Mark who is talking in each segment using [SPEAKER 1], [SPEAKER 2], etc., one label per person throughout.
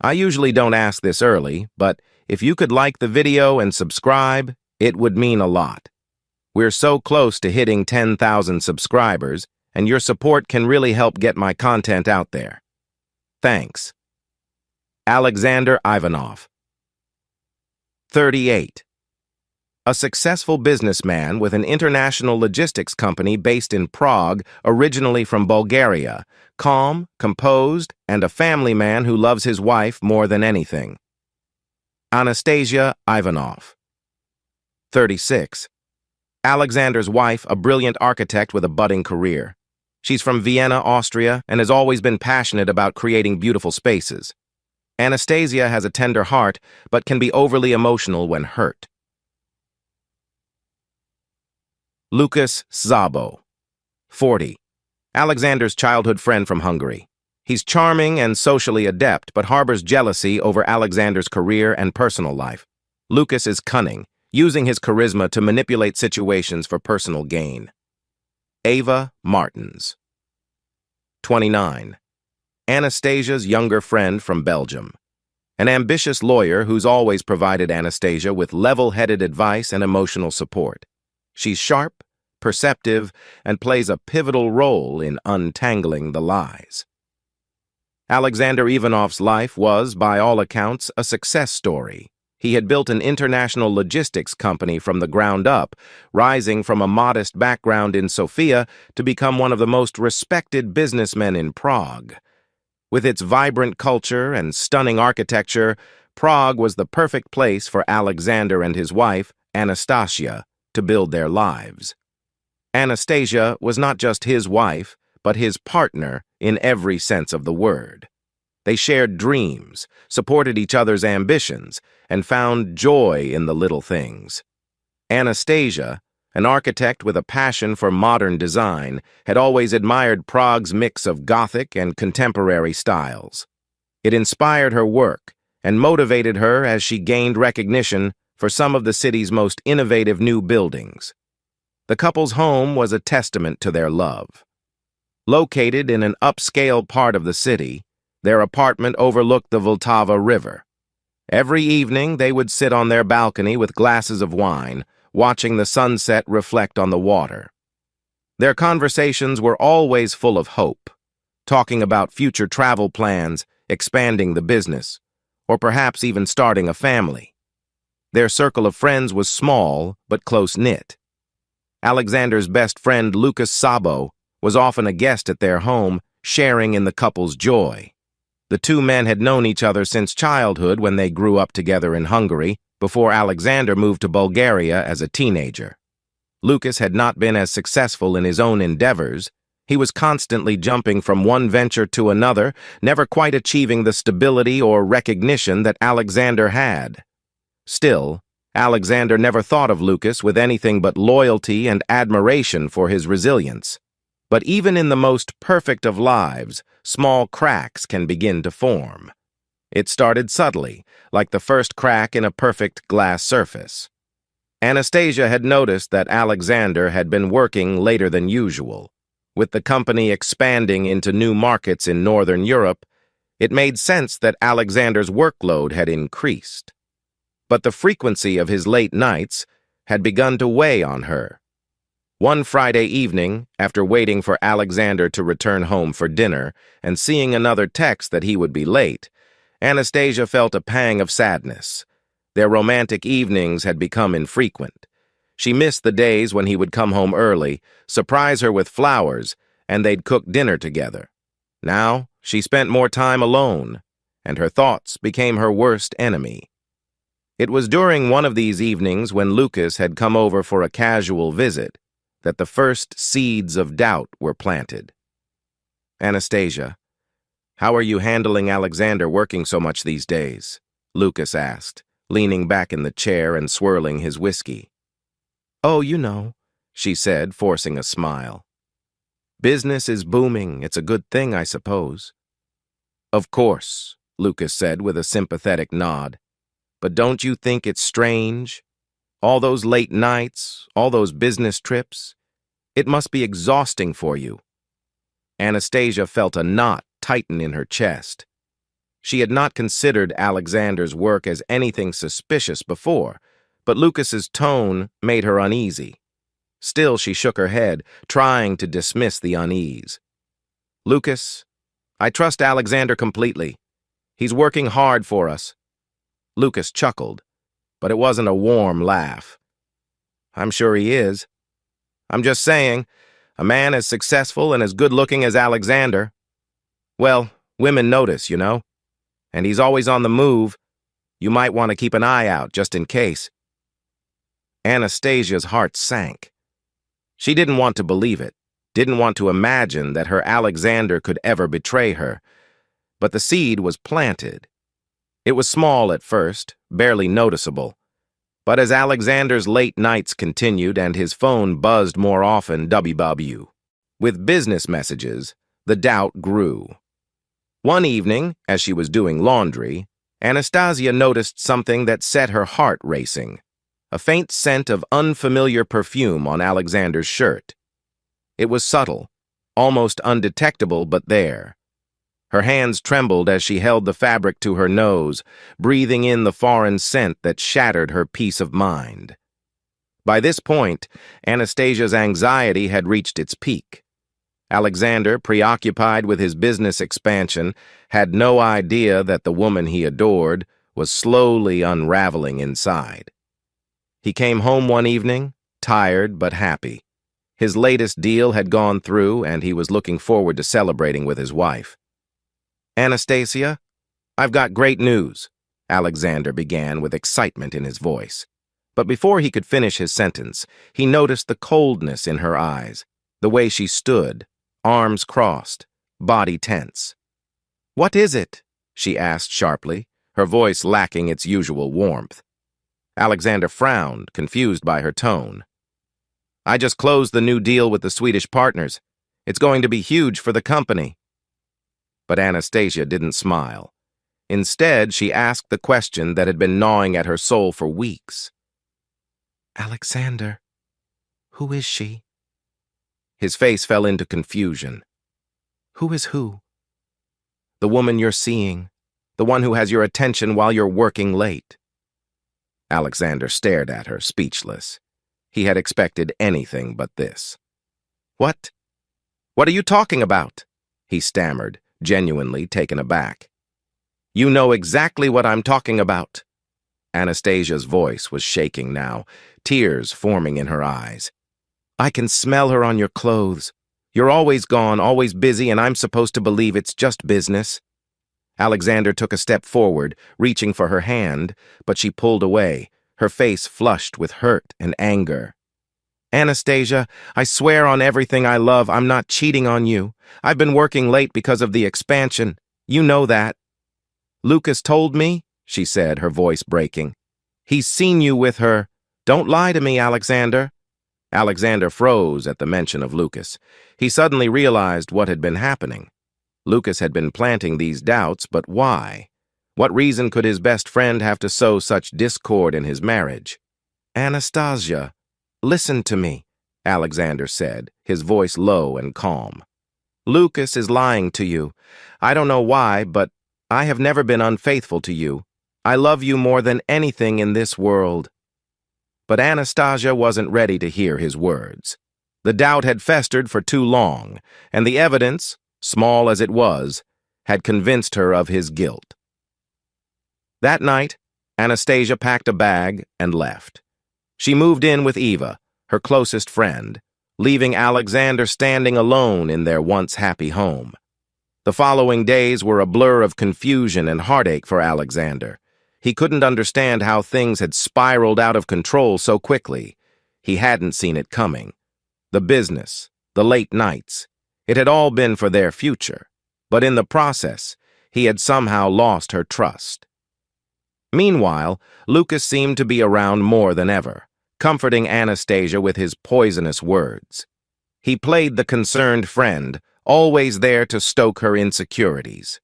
[SPEAKER 1] I usually don't ask this early, but if you could like the video and subscribe, it would mean a lot. We're so close to hitting 10,000 subscribers, and your support can really help get my content out there. Thanks. Alexander Ivanov. 38. A successful businessman with an international logistics company based in Prague, originally from Bulgaria, calm, composed, and a family man who loves his wife more than anything. Anastasia Ivanov. 36. Alexander's wife, a brilliant architect with a budding career. She's from Vienna, Austria, and has always been passionate about creating beautiful spaces. Anastasia has a tender heart, but can be overly emotional when hurt. Lucas Szabo. 40. Alexander's childhood friend from Hungary. He's charming and socially adept, but harbors jealousy over Alexander's career and personal life. Lucas is cunning, using his charisma to manipulate situations for personal gain. Ava Martens. 29. Anastasia's younger friend from Belgium. An ambitious lawyer who's always provided Anastasia with level-headed advice and emotional support. She's sharp, perceptive, and plays a pivotal role in untangling the lies. Alexander Ivanov's life was, by all accounts, a success story. He had built an international logistics company from the ground up, rising from a modest background in Sofia to become one of the most respected businessmen in Prague. With its vibrant culture and stunning architecture, Prague was the perfect place for Alexander and his wife, Anastasia, to build their lives. Anastasia was not just his wife, but his partner in every sense of the word. They shared dreams, supported each other's ambitions, and found joy in the little things. Anastasia, an architect with a passion for modern design, had always admired Prague's mix of Gothic and contemporary styles. It inspired her work and motivated her as she gained recognition for some of the city's most innovative new buildings. The couple's home was a testament to their love. Located in an upscale part of the city, their apartment overlooked the Vltava River. Every evening, they would sit on their balcony with glasses of wine, watching the sunset reflect on the water. Their conversations were always full of hope, talking about future travel plans, expanding the business, or perhaps even starting a family. Their circle of friends was small but close-knit. Alexander's best friend, Lucas Szabo, was often a guest at their home, sharing in the couple's joy. The two men had known each other since childhood when they grew up together in Hungary, before Alexander moved to Bulgaria as a teenager. Lucas had not been as successful in his own endeavors. He was constantly jumping from one venture to another, never quite achieving the stability or recognition that Alexander had. Still, Alexander never thought of Lucas with anything but loyalty and admiration for his resilience. But even in the most perfect of lives, small cracks can begin to form. It started subtly, like the first crack in a perfect glass surface. Anastasia had noticed that Alexander had been working later than usual. With the company expanding into new markets in Northern Europe, it made sense that Alexander's workload had increased. But the frequency of his late nights had begun to weigh on her. One Friday evening, after waiting for Alexander to return home for dinner and seeing another text that he would be late, Anastasia felt a pang of sadness. Their romantic evenings had become infrequent. She missed the days when he would come home early, surprise her with flowers, and they'd cook dinner together. Now, she spent more time alone, and her thoughts became her worst enemy. It was during one of these evenings when Lucas had come over for a casual visit that the first seeds of doubt were planted. Anastasia, how are you handling Alexander working so much these days? Lucas asked, leaning back in the chair and swirling his whiskey. Oh, you know, she said, forcing a smile. Business is booming. It's a good thing, I suppose. Of course, Lucas said with a sympathetic nod. But don't you think it's strange? All those late nights, all those business trips. It must be exhausting for you. Anastasia felt a knot tighten in her chest. She had not considered Alexander's work as anything suspicious before, but Lucas's tone made her uneasy. Still, she shook her head, trying to dismiss the unease. "Lucas, I trust Alexander completely. He's working hard for us." Lucas chuckled, but it wasn't a warm laugh. "I'm sure he is. I'm just saying, a man as successful and as good-looking as Alexander, well, women notice, you know. And he's always on the move. You might want to keep an eye out, just in case." Anastasia's heart sank. She didn't want to believe it, didn't want to imagine that her Alexander could ever betray her. But the seed was planted. It was small at first, barely noticeable. But as Alexander's late nights continued and his phone buzzed more often, with business messages, the doubt grew. One evening, as she was doing laundry, Anastasia noticed something that set her heart racing: a faint scent of unfamiliar perfume on Alexander's shirt. It was subtle, almost undetectable, but there. Her hands trembled as she held the fabric to her nose, breathing in the foreign scent that shattered her peace of mind. By this point, Anastasia's anxiety had reached its peak. Alexander, preoccupied with his business expansion, had no idea that the woman he adored was slowly unraveling inside. He came home one evening, tired but happy. His latest deal had gone through, and he was looking forward to celebrating with his wife. "Anastasia, I've got great news," Alexander began with excitement in his voice. But before he could finish his sentence, he noticed the coldness in her eyes, the way she stood, arms crossed, body tense. "What is it?" she asked sharply, her voice lacking its usual warmth. Alexander frowned, confused by her tone. "I just closed the new deal with the Swedish partners. It's going to be huge for the company." But Anastasia didn't smile. Instead, she asked the question that had been gnawing at her soul for weeks. "Alexander, who is she?" His face fell into confusion. "Who is who?" "The woman you're seeing, the one who has your attention while you're working late." Alexander stared at her, speechless. He had expected anything but this. "What? What are you talking about?" he stammered, genuinely taken aback. "You know exactly what I'm talking about." Anastasia's voice was shaking now, tears forming in her eyes. "I can smell her on your clothes. You're always gone, always busy, and I'm supposed to believe it's just business." Alexander took a step forward, reaching for her hand, but she pulled away, her face flushed with hurt and anger. "Anastasia, I swear on everything I love, I'm not cheating on you. I've been working late because of the expansion. You know that." "Lucas told me," she said, her voice breaking. "He's seen you with her. Don't lie to me, Alexander." Alexander froze at the mention of Lucas. He suddenly realized what had been happening. Lucas had been planting these doubts, but why? What reason could his best friend have to sow such discord in his marriage? "Anastasia, listen to me," Alexander said, his voice low and calm. "Lucas is lying to you. I don't know why, but I have never been unfaithful to you. I love you more than anything in this world." But Anastasia wasn't ready to hear his words. The doubt had festered for too long, and the evidence, small as it was, had convinced her of his guilt. That night, Anastasia packed a bag and left. She moved in with Eva, her closest friend, leaving Alexander standing alone in their once happy home. The following days were a blur of confusion and heartache for Alexander. He couldn't understand how things had spiraled out of control so quickly. He hadn't seen it coming. The business, the late nights, it had all been for their future. But in the process, he had somehow lost her trust. Meanwhile, Lucas seemed to be around more than ever, comforting Anastasia with his poisonous words. He played the concerned friend, always there to stoke her insecurities.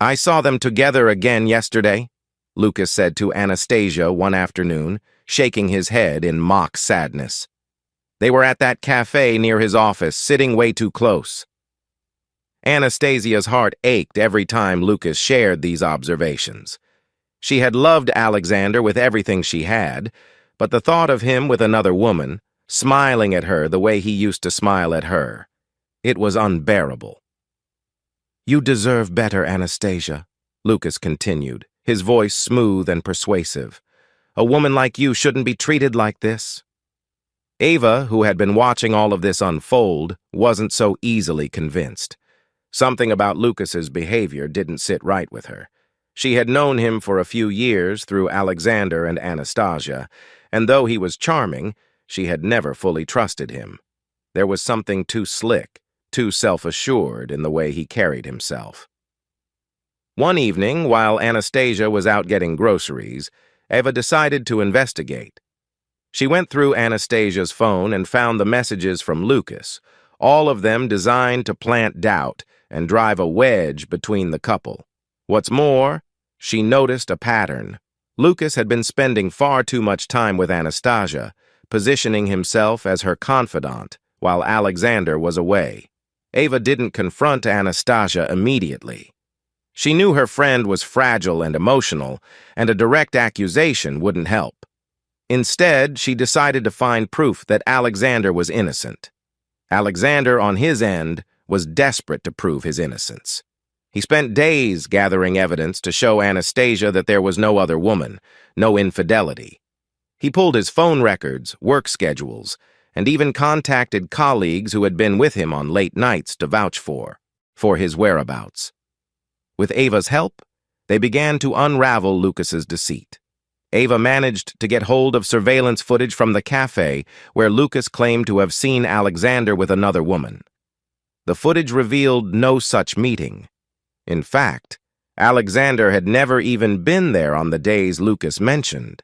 [SPEAKER 1] "I saw them together again yesterday," Lucas said to Anastasia one afternoon, shaking his head in mock sadness. "They were at that cafe near his office, sitting way too close." Anastasia's heart ached every time Lucas shared these observations. She had loved Alexander with everything she had, but the thought of him with another woman, smiling at her the way he used to smile at her, it was unbearable. "You deserve better, Anastasia," Lucas continued, his voice smooth and persuasive. "A woman like you shouldn't be treated like this." Ava, who had been watching all of this unfold, wasn't so easily convinced. Something about Lucas's behavior didn't sit right with her. She had known him for a few years through Alexander and Anastasia, and though he was charming, she had never fully trusted him. There was something too slick, too self-assured in the way he carried himself. One evening, while Anastasia was out getting groceries, Eva decided to investigate. She went through Anastasia's phone and found the messages from Lucas, all of them designed to plant doubt and drive a wedge between the couple. What's more, she noticed a pattern. Lucas had been spending far too much time with Anastasia, positioning himself as her confidant while Alexander was away. Ava didn't confront Anastasia immediately. She knew her friend was fragile and emotional, and a direct accusation wouldn't help. Instead, she decided to find proof that Alexander was innocent. Alexander, on his end, was desperate to prove his innocence. He spent days gathering evidence to show Anastasia that there was no other woman, no infidelity. He pulled his phone records, work schedules, and even contacted colleagues who had been with him on late nights to vouch for his whereabouts. With Ava's help, they began to unravel Lucas's deceit. Ava managed to get hold of surveillance footage from the cafe where Lucas claimed to have seen Alexander with another woman. The footage revealed no such meeting. In fact, Alexander had never even been there on the days Lucas mentioned.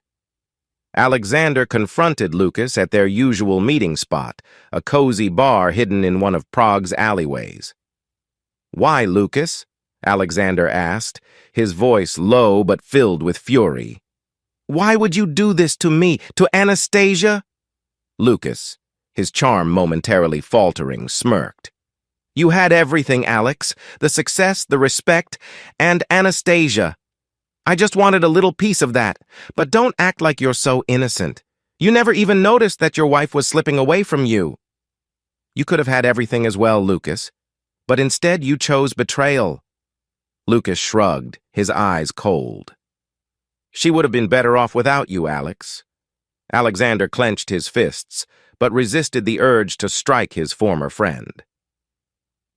[SPEAKER 1] Alexander confronted Lucas at their usual meeting spot, a cozy bar hidden in one of Prague's alleyways. "Why, Lucas?" Alexander asked, his voice low but filled with fury. "Why would you do this to me, to Anastasia?" Lucas, his charm momentarily faltering, smirked. "You had everything, Alex, the success, the respect, and Anastasia. I just wanted a little piece of that, but don't act like you're so innocent. You never even noticed that your wife was slipping away from you." "You could have had everything as well, Lucas, but instead you chose betrayal." Lucas shrugged, his eyes cold. "She would have been better off without you, Alex." Alexander clenched his fists, but resisted the urge to strike his former friend.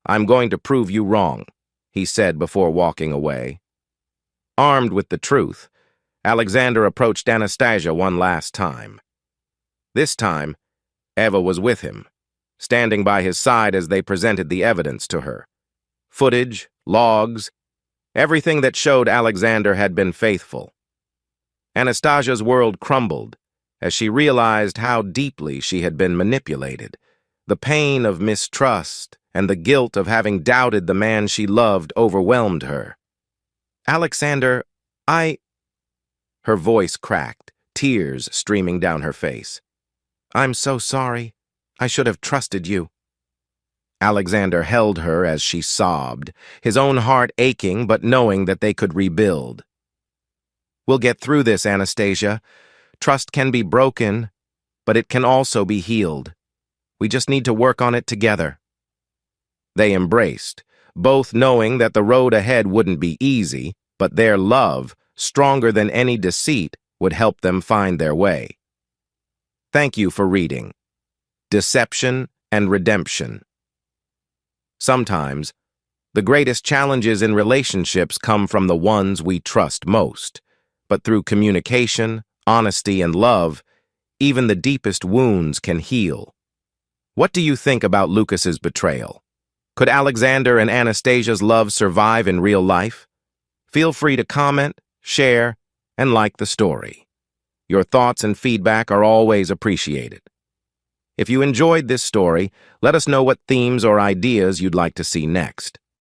[SPEAKER 1] "I'm going to prove you wrong," he said before walking away. Armed with the truth, Alexander approached Anastasia one last time. This time, Eva was with him, standing by his side as they presented the evidence to her. Footage, logs, everything that showed Alexander had been faithful. Anastasia's world crumbled as she realized how deeply she had been manipulated. The pain of mistrust and the guilt of having doubted the man she loved overwhelmed her. "Alexander, Her voice cracked, tears streaming down her face. "I'm so sorry. I should have trusted you." Alexander held her as she sobbed, his own heart aching but knowing that they could rebuild. "We'll get through this, Anastasia. Trust can be broken, but it can also be healed. We just need to work on it together." They embraced, both knowing that the road ahead wouldn't be easy, but their love, stronger than any deceit, would help them find their way. Thank you for reading Deception and Redemption. Sometimes, the greatest challenges in relationships come from the ones we trust most, but through communication, honesty, and love, even the deepest wounds can heal. What do you think about Lucas's betrayal? Could Alexander and Anastasia's love survive in real life? Feel free to comment, share, and like the story. Your thoughts and feedback are always appreciated. If you enjoyed this story, let us know what themes or ideas you'd like to see next.